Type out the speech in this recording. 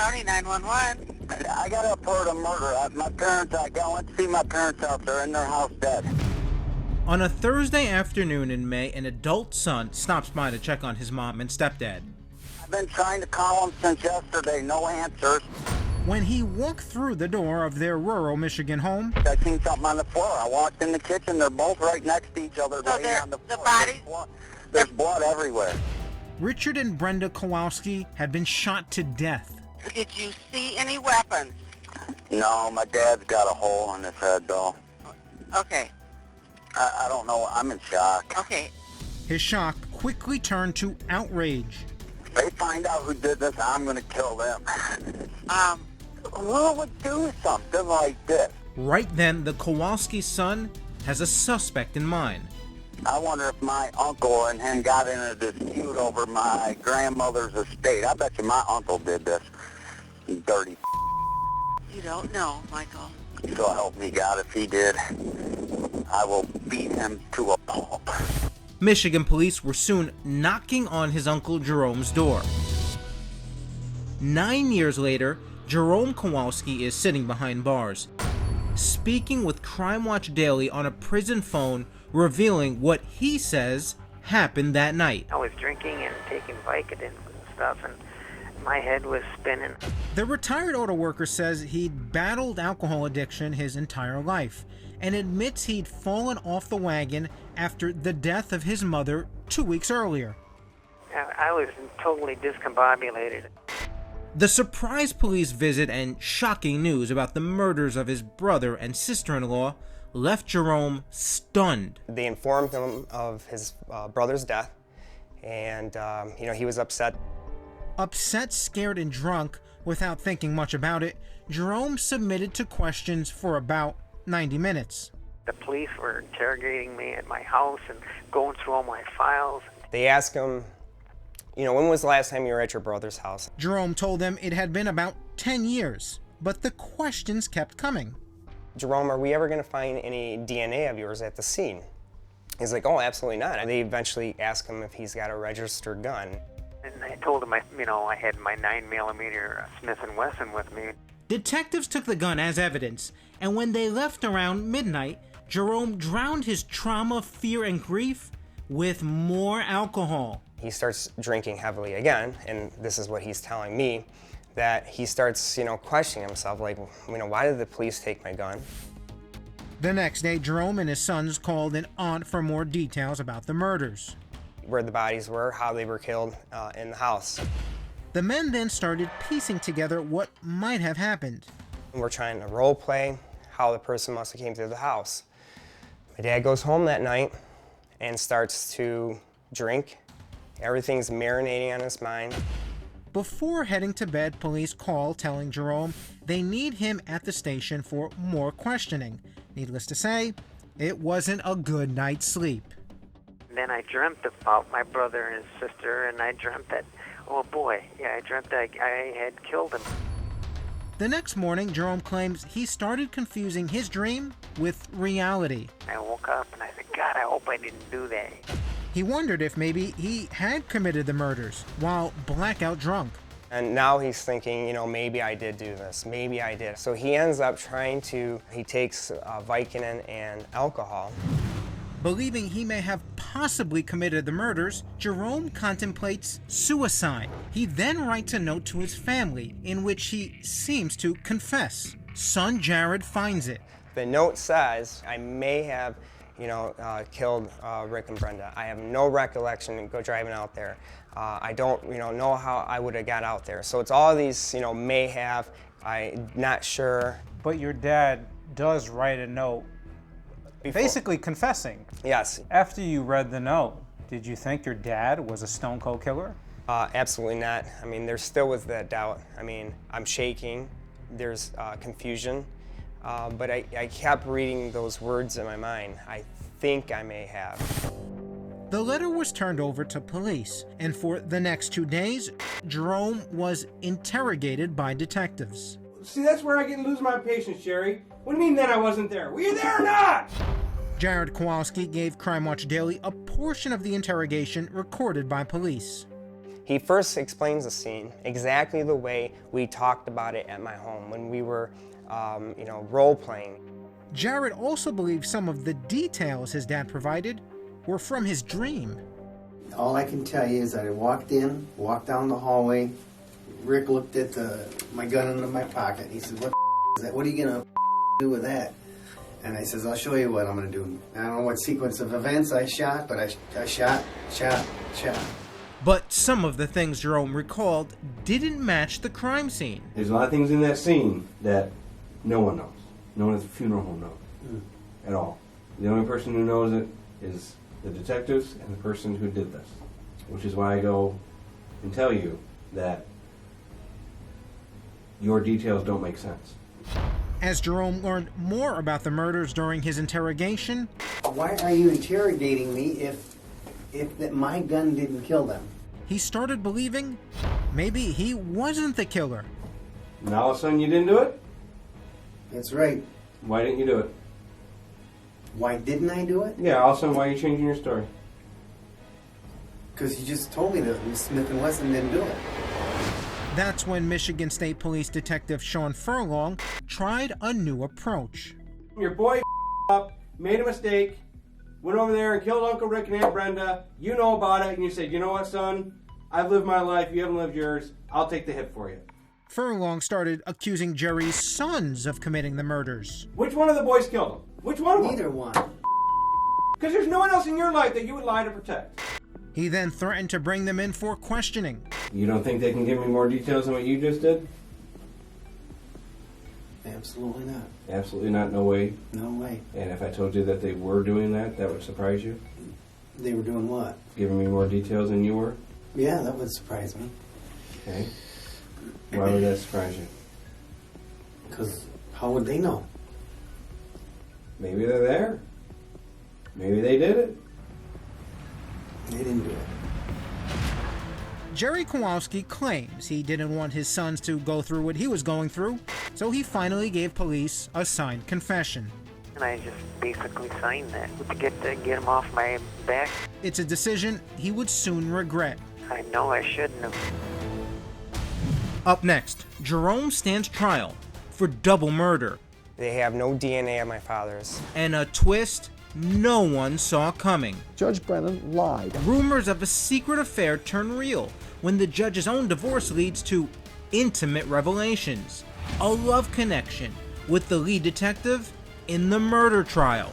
County 911. I got a report of murder. My parents, I went to see my parents out there in their house dead. On a Thursday afternoon in May, an adult son stops by to check on his mom and stepdad. I've been trying to call them since yesterday, no answers. When he walked through the door of their rural Michigan home, I seen something on the floor. I walked in the kitchen. They're both right next to each other, So laying on the floor. the bodies? There's blood everywhere. Richard and Brenda Kowalski had been shot to death. Did you see any weapons? No, my dad's got a hole in his head, though. Okay. I don't know. I'm in shock. Okay. His shock quickly turned to outrage. If they find out who did this, I'm going to kill them. Who would do something like this? Right then, the Kowalski son has a suspect in mind. I wonder if my uncle and him got in a dispute over my grandmother's estate. I bet you my uncle did this. Dirty. You don't know, Michael. So help me God, if he did, I will beat him to a pulp. Michigan police were soon knocking on his uncle Jerome's door. 9 years later, Jerome Kowalski is sitting behind bars, speaking with Crime Watch Daily on a prison phone, revealing what he says happened that night. I was drinking and taking Vicodin and stuff, and my head was spinning. The retired auto worker says he'd battled alcohol addiction his entire life and admits he'd fallen off the wagon after the death of his mother 2 weeks earlier. I was totally discombobulated. The surprise police visit and shocking news about the murders of his brother and sister-in-law left Jerome stunned. They informed him of his brother's death, and he was upset. Upset, scared, and drunk, without thinking much about it, Jerome submitted to questions for about 90 minutes. The police were interrogating me at my house and going through all my files. They asked him, when was the last time you were at your brother's house? Jerome told them it had been about 10 years, but the questions kept coming. Jerome, are we ever going to find any DNA of yours at the scene? He's like, oh, absolutely not. And they eventually ask him if he's got a registered gun. And I told him, I had my 9mm Smith & Wesson with me. Detectives took the gun as evidence, and when they left around midnight, Jerome drowned his trauma, fear, and grief with more alcohol. He starts drinking heavily again, and this is what he's telling me, that he starts, questioning himself, like, why did the police take my gun? The next day, Jerome and his sons called an aunt for more details about the murders. Where the bodies were, how they were killed in the house. The men then started piecing together what might have happened. We're trying to role play how the person must have came through the house. My dad goes home that night and starts to drink. Everything's marinating on his mind. Before heading to bed, police call telling Jerome they need him at the station for more questioning. Needless to say, it wasn't a good night's sleep. Then I dreamt about my brother and his sister, and I dreamt that, I dreamt that I had killed him. The next morning, Jerome claims he started confusing his dream with reality. I woke up and I said, God, I hope I didn't do that. He wondered if maybe he had committed the murders while blackout drunk. And now he's thinking, maybe I did do this, maybe I did. So he ends up he takes Vicodin and alcohol. Believing he may have possibly committed the murders, Jerome contemplates suicide. He then writes a note to his family in which he seems to confess. Son Jared finds it. The note says, I may have, killed Rick and Brenda. I have no recollection of driving out there. I don't, know how I would have got out there. So it's all these, may have, I'm not sure. But your dad does write a note basically confessing. Yes. After you read the note, did you think your dad was a stone cold killer? Absolutely not. There still was that doubt. I'm shaking. There's confusion. But I kept reading those words in my mind. I think I may have. The letter was turned over to police, and for the next 2 days, Jerome was interrogated by detectives. See, that's where I lose my patience, Jerry. What do you mean then I wasn't there? Were you there or not? Jared Kowalski gave Crime Watch Daily a portion of the interrogation recorded by police. He first explains the scene exactly the way we talked about it at my home when we were, role-playing. Jared also believes some of the details his dad provided were from his dream. All I can tell you is that I walked down the hallway. Rick looked at my gun in my pocket. And he said, "What is that? What are you gonna do with that?" And I says, "I'll show you what I'm gonna do." I don't know what sequence of events I shot, but I shot. But some of the things Jerome recalled didn't match the crime scene. There's a lot of things in that scene that no one knows. No one at the funeral home knows at all. The only person who knows it is the detectives and the person who did this, which is why I go and tell you that your details don't make sense. As Jerome learned more about the murders during his interrogation, Why are you interrogating me if my gun didn't kill them? he started believing maybe he wasn't the killer. Now all of a sudden you didn't do it? That's right. Why didn't you do it? Why didn't I do it? Yeah, all of a sudden why are you changing your story? Because you just told me that Smith & Wesson didn't do it. That's when Michigan State Police Detective Sean Furlong tried a new approach. Your boy up, made a mistake, went over there and killed Uncle Rick and Aunt Brenda. You know about it, and you said, "You know what, son? I've lived my life. You haven't lived yours. I'll take the hit for you." Furlong started accusing Jerry's sons of committing the murders. Which one of the boys killed him? Which one of them? Neither one. Because there's no one else in your life that you would lie to protect. He then threatened to bring them in for questioning. You don't think they can give me more details than what you just did? Absolutely not. Absolutely not. No way. No way. And if I told you that they were doing that, that would surprise you? They were doing what? Giving me more details than you were? Yeah, that would surprise me. Okay. Why would that surprise you? Because how would they know? Maybe they're there. Maybe they did it. They didn't do it. Jerry Kowalski claims he didn't want his sons to go through what he was going through, so he finally gave police a signed confession. And I just basically signed that to get him off my back. It's a decision he would soon regret. I know I shouldn't have. Up next, Jerome stands trial for double murder They have no DNA of my father's. and a twist no one saw coming. Judge Brennan lied. Rumors of a secret affair turn real when the judge's own divorce leads to intimate revelations. A love connection with the lead detective in the murder trial.